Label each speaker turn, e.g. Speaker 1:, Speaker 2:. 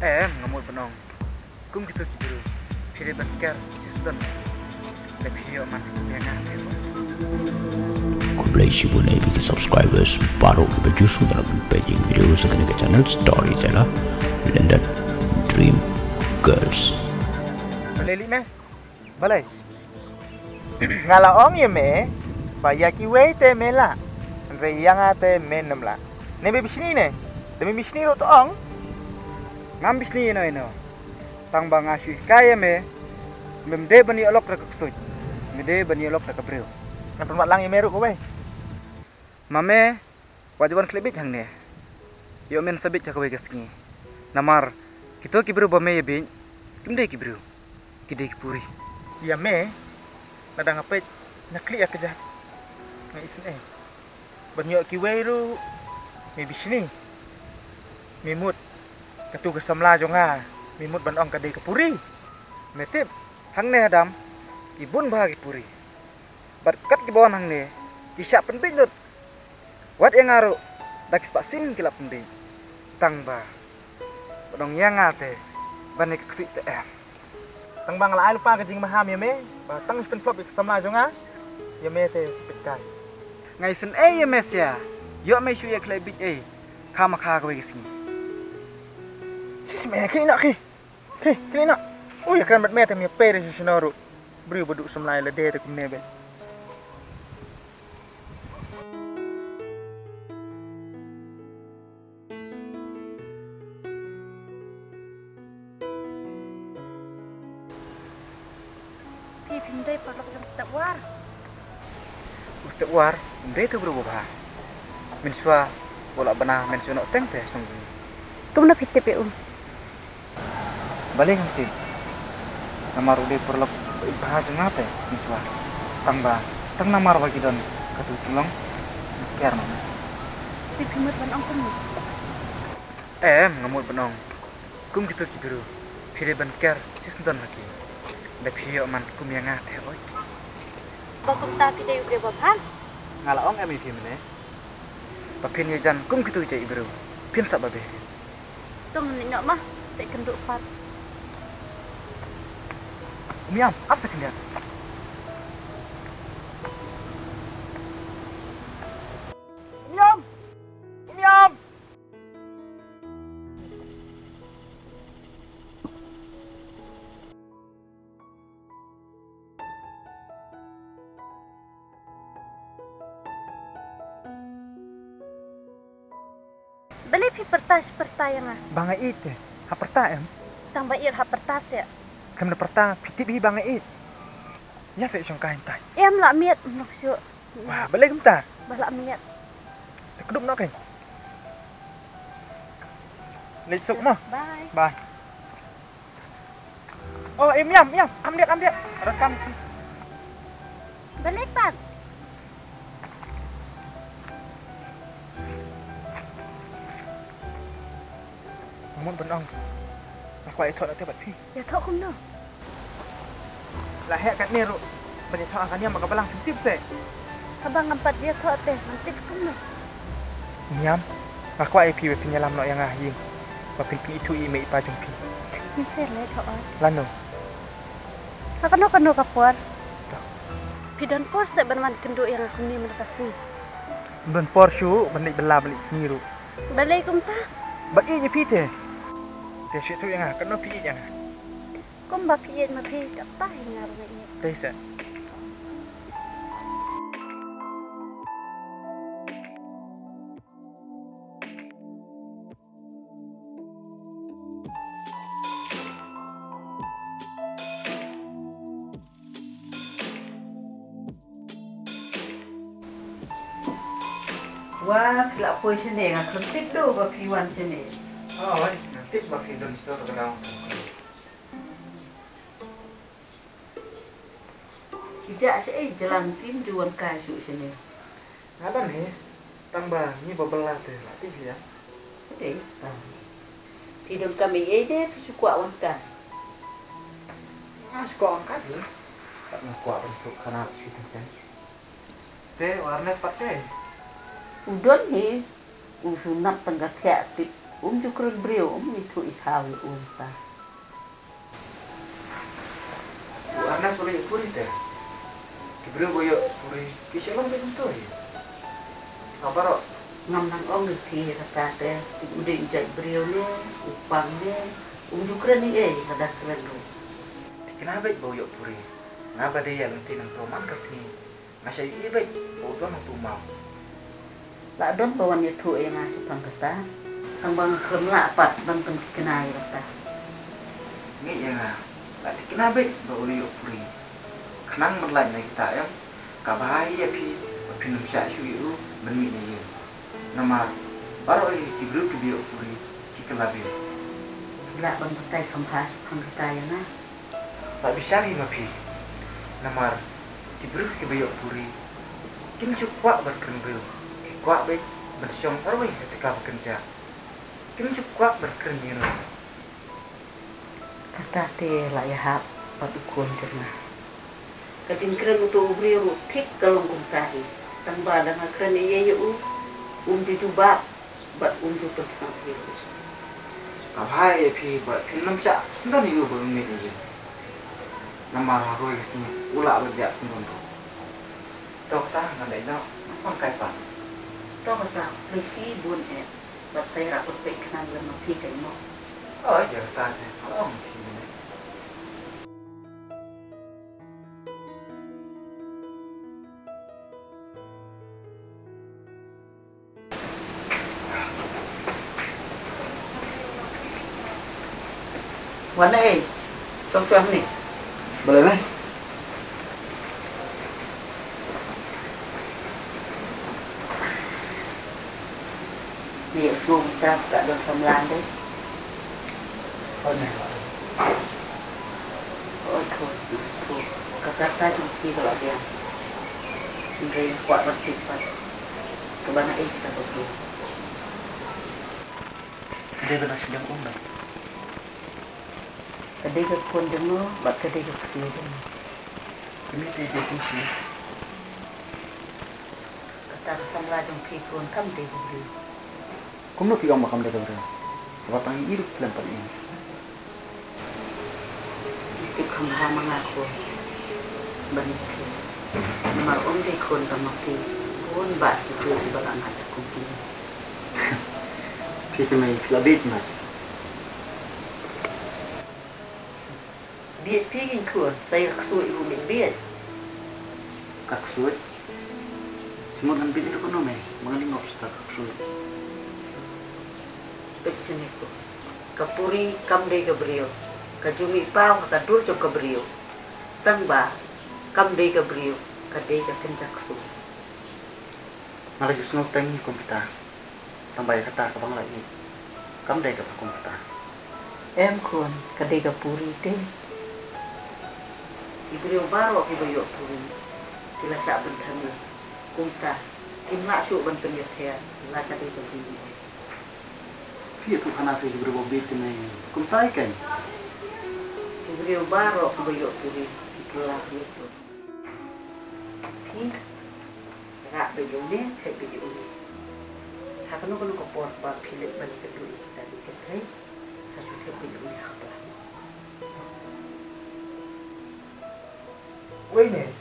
Speaker 1: ngamut penong. Kum gitu bro. Pilih berker sistem. Lebih yo man yang ngah.
Speaker 2: God bless you bunai bagi subscribers baru kita justru dalam paging video sekarang ke channel story saya London Dream Girls.
Speaker 3: Balai meh, balai. Ngalaong ya meh, bayaki wei te mela, reyang ate menem la. Nebe bisni ne, demi bisni ro toong.
Speaker 1: Ngam bisni ino. Tang bang asyik kaya me, memde bani olok rekaksuj, memde bani olok rekabril.
Speaker 3: Nampak mat lang imeru ko wei.
Speaker 1: Mame, wajiban klebit hang ne. Yo men sabit ka wei gaski. Namar, kito kibru bame ye bin, kimde kibru. Kide kipuri.
Speaker 3: Ya meh, nadang apet nakli ya kerja. Ngai isne. Banyo ki wei ru, me bisni. Mimut, katu kesamla jonga. Mimut ban ong kadai kepuri.
Speaker 1: Metip, hang ne adam, ibun bahagi puri. Berkat ki bawan hang ne, isyak penting lut. Wat yang ngaru, dakis paksin kilap penting. Tang ba, badong yang ngate, bani keksik te.
Speaker 3: Tang bang la lupa ke jing maham ya me, ba tang spin flop kesamla jonga. Ya me te pitkai.
Speaker 1: Ngai sen ya mes ya, yo me shu ya klebit kama kha ka wei
Speaker 3: Sis me kini nak ki. Kini nak. Oh ya kan me te me pere si sinoru. Beri baduk semlai la de te kumne be.
Speaker 4: Pindai perlu jam setiap war.
Speaker 1: Ustaz war, mde tu berubah. Mensua bola benah mensua nok teng teh sungguh.
Speaker 4: Kamu nak PTPU?
Speaker 1: Balik nanti. Namar udah perlu bahas ngapa mensua. Tang namar bagi don katu tulong. Kiar mana?
Speaker 4: Di pimut banong kamu.
Speaker 1: Ngamut benong. Kum gitu kibiru. Pilih ban kiar sistem lagi. Lebih man kum yang ngate oi.
Speaker 4: Bakum tapi dia udah bahan.
Speaker 1: Ngalaong emi fi mene. Papin ye jan kum gitu cai biru. Pin sak babe.
Speaker 4: Tu meninok mah, saya kenduk pat.
Speaker 1: Umiam, apa sekendian?
Speaker 3: Umiam.
Speaker 4: Beli pi pertas yang ah.
Speaker 3: Bang Ait teh, haperta em.
Speaker 4: Tang bayar ha pertas ya.
Speaker 3: Kem perta pitip hi Bang Ait. Ya saya song kain tai.
Speaker 4: Em lah miat nok syu.
Speaker 3: Wah, balik kem ta.
Speaker 4: Balak miat.
Speaker 3: Kedum nak kan. Leit sok mah.
Speaker 4: Bye.
Speaker 3: Bye. Oh, miam. Ambil. Rekam.
Speaker 4: Balik pat.
Speaker 3: Namun benong. Aku ai thot ate bat pi.
Speaker 4: Ya thok kum no.
Speaker 3: Lah hek kat ni ru. Bani thot angkanya maka balang sentip se.
Speaker 4: Abang ngampat dia thok teh, nanti kum no.
Speaker 3: Miam. Aku ai pi we pinyalam no yang ahing. Bapin pi itu i me pa jung pi.
Speaker 4: Ni ser le thok.
Speaker 3: Lano.
Speaker 4: Kano kapuar. Pidan por se berman kenduk yang aku ni menepasi.
Speaker 3: Don Porsche balik seniru.
Speaker 4: Balik kum ta.
Speaker 3: Bagi je pi teh. Teh situ yang kena pi yang.
Speaker 4: Kum ba pi ma pi tak tah ngar ni.
Speaker 3: Teh sa.
Speaker 5: Wah, kelak pun sini ngah kentit do bapiwan sini.
Speaker 1: Oh, nanti bagi don store kenal.
Speaker 5: Tidak sih jalan tinjuan kasu sini.
Speaker 1: Ngapain nih? Tambah ni bebelah teh, latih ya.
Speaker 5: Oke. Hidup kami ini suka wanita.
Speaker 1: Suka angkat ya. Tak nak kuat untuk karena itu kan. Teh warna sepatnya.
Speaker 5: Udon ni usunap tengah kreatif Juga beliau itu itawi unta.
Speaker 1: Anas boleh puri teh. Kibrio boyo puri kisah long betul ya. Apa ro?
Speaker 5: Ngamnang ngerti kata teh udah ijak beliau ni upang ni juga ni kada keren lo.
Speaker 1: Kenapa boyo puri? Ngapa dia nanti nang toman kesini? Masih ini baik bodo nang tumau.
Speaker 5: Lah don bawan itu yang ngasih pangketa. Ang bang kremla pat bang kenai kata.
Speaker 1: Ngi ya nga. Lah kenapa boyo puri? Kenang merlain kita ya. Kabahai ya pi nang sya syu menmi ni. Nama baru ini kibru kibio puri kikelabi.
Speaker 5: Lah bang betai kampas pangketa ya na.
Speaker 1: Sabi syari mapi. Nama kibru kibio puri. Kim cukwa berkenbel. Kwa baik bersyong arwah cekap kerja. Kim cukwa berkenbel.
Speaker 5: Kata teh lah ya hap patukun kerna. Kajin keren untuk beliau tik kalau kumtahi. Tang badang keren iya yu dicoba bat bersama beliau.
Speaker 1: Kabahai ya pi bat film sya sendan yu bermi ni. Nama arwah kesini ulak berjak sendan. Dokter ngandai no masang kaipan.
Speaker 5: Toh kata mesti bun bat saya rapor pekenan lemah tiga no.
Speaker 1: Oh iya tadi kalau mungkin.
Speaker 5: Mana song-song ni.
Speaker 1: Boleh lah.
Speaker 5: Dia semua kita tak ada sembilan deh.
Speaker 1: Oh nih.
Speaker 5: Oh itu kata tadi kalau dia sendiri kuat bersifat kebanyakan kita betul.
Speaker 1: Dia benar sedang umur.
Speaker 5: Kadai ke pun demo, bat kadai ke kesini demo.
Speaker 1: Ini dia fungsi.
Speaker 5: Kata sembilan dong pikun kam deh beri.
Speaker 1: Kamu nak fikir makam dia berapa? Apa tangi hidup lempar ini?
Speaker 5: Itu kamu mengaku benih. Nomor deh kun kamu pun bat itu di belakang ada kupi.
Speaker 1: Fikir mai labit mas.
Speaker 5: Biar pingin kun, saya kesuai ibu biar.
Speaker 1: Kaksud. Semua kan pikir ekonomi, mengenai ngobstak kaksud.
Speaker 5: Sini ko. Kapuri kam dei Gabriel. Kajumi pau kata dur jom Gabriel. Tangba kam dei Gabriel. Kadei ka kenjaksu.
Speaker 1: Malah justru tengi komputer. Tambah kata ke bang lagi. Kam deh ke komputer.
Speaker 5: Em kun kadei ka puri te. Gabriel baru ki bayo puri. Kila sa bentang. Kumta. Kimla su bentang ya thea. La kadei ka puri.
Speaker 1: Iya tuh karena saya juga berbobit ini. Kumtai kan?
Speaker 5: Gabriel baru ki bayo puri. Itulah itu. Pi. Rak bayo ni, kai bayo ni. Hakano kono ko pot ba pilih balik ke dulu kita di ketai. Sa sudah bayo ni haklah.
Speaker 1: Weh nih,